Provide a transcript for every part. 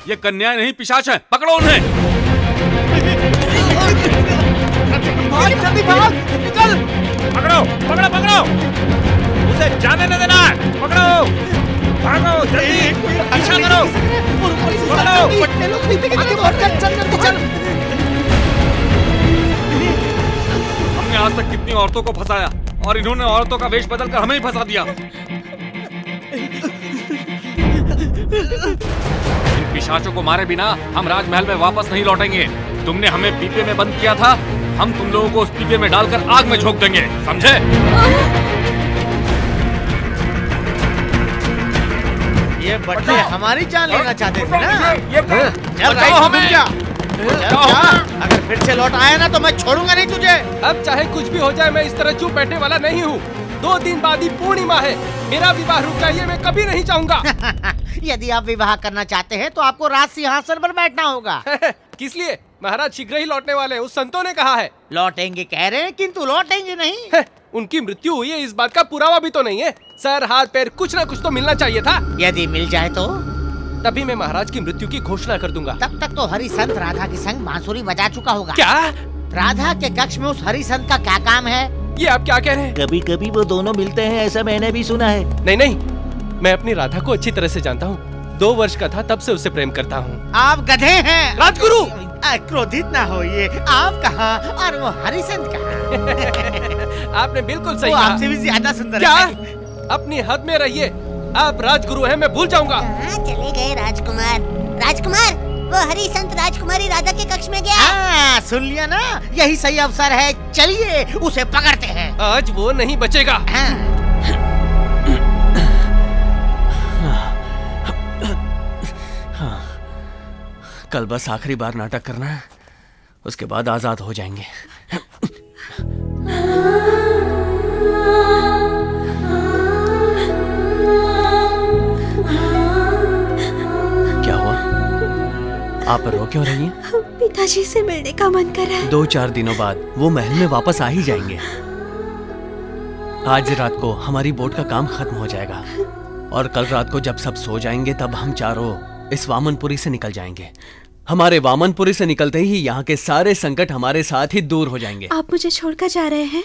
ये कन्याएं नहीं पिशाच हैं, पकड़ो उन्हें। जल्दी भाग, निकल। पकड़ो पकड़ो पकड़ो, उसे जाने न देना। पकड़ो, भागो जल्दी, पीछा करो। हमने आज तक कितनी औरतों को फंसाया और इन्होंने औरतों का वेश बदलकर हमें ही फंसा दिया। इन पिशाचों को मारे बिना हम राजमहल में वापस नहीं लौटेंगे। तुमने हमें पीपे में बंद किया था, हम तुम लोगों को उस पीपे में डालकर आग में झोंक देंगे, समझे? ये बट्टे हमारी जान लेना चाहते थे ना? अगर फिर से लौट आया ना तो मैं छोड़ूंगा नहीं तुझे। अब चाहे कुछ भी हो जाए, मैं इस तरह चुप बैठने वाला नहीं हूँ। 2 दिन बाद ही पूर्णिमा है, मेरा विवाह रुक जाइए, मैं कभी नहीं चाहूंगा। यदि आप विवाह करना चाहते हैं तो आपको राज सिंहासन पर बैठना होगा। किस लिए? महाराज शीघ्र ही लौटने वाले हैं, उस संतों ने कहा है। लौटेंगे कह रहे हैं, किंतु लौटेंगे नहीं। उनकी मृत्यु हुई है, इस बात का पुरावा भी तो नहीं है। सर, हाथ, पैर, कुछ ना कुछ तो मिलना चाहिए था। यदि मिल जाए तो तभी मैं महाराज की मृत्यु की घोषणा कर दूंगा। तब तक तो हरिसंत राधा के संग बांसुरी बजा चुका होगा। क्या? राधा के कक्ष में उस हरिसंत का क्या काम है? ये आप क्या कह रहे हैं? कभी कभी वो दोनों मिलते हैं, ऐसा मैंने भी सुना है। नहीं नहीं, मैं अपनी राधा को अच्छी तरह से जानता हूँ। 2 वर्ष का था तब से उससे प्रेम करता हूँ। आप गधे हैं राजगुरु। क्रोधित ना होइए, आप कहाँ और वो हरिसंत कहाँ? आपने बिल्कुल सही वो कहा। आपसे भी ज्यादा सुंदर क्या? है। अपनी हद में रहिए, आप राजगुरु हैं, मैं भूल जाऊंगा। कहाँ चले गए राजकुमार? राजकुमार, वो हरिसंत राजकुमारी राधा के कक्ष में गया। सुन लिया ना, यही सही अवसर है, चलिए उसे पकड़ते हैं। आज वो नहीं बचेगा। कल बस आखिरी बार नाटक करना है, उसके बाद आजाद हो जाएंगे। क्या हुआ? आप रो क्यों रही हैं? पिताजी से मिलने का मन कर रहा है। 2-4 दिनों बाद वो महल में वापस आ ही जाएंगे। आज रात को हमारी बोट का काम खत्म हो जाएगा और कल रात को जब सब सो जाएंगे तब हम चारों इस वामनपुरी से निकल जाएंगे। हमारे वामनपुरी से निकलते ही यहाँ के सारे संकट हमारे साथ ही दूर हो जाएंगे। आप मुझे छोड़कर जा रहे हैं?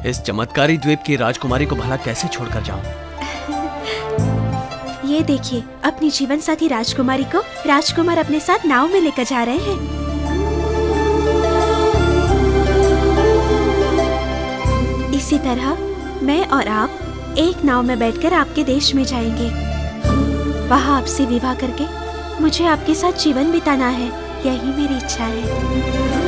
इस चमत्कारी द्वीप की राजकुमारी को भला कैसे छोड़कर जाऊं? ये देखिए, अपनी जीवन साथी राजकुमारी को राजकुमार अपने साथ नाव में लेकर जा रहे हैं। इसी तरह मैं और आप एक नाव में बैठकर आपके देश में जाएंगे। वहाँ आपसे विवाह करके मुझे आपके साथ जीवन बिताना है, यही मेरी इच्छा है।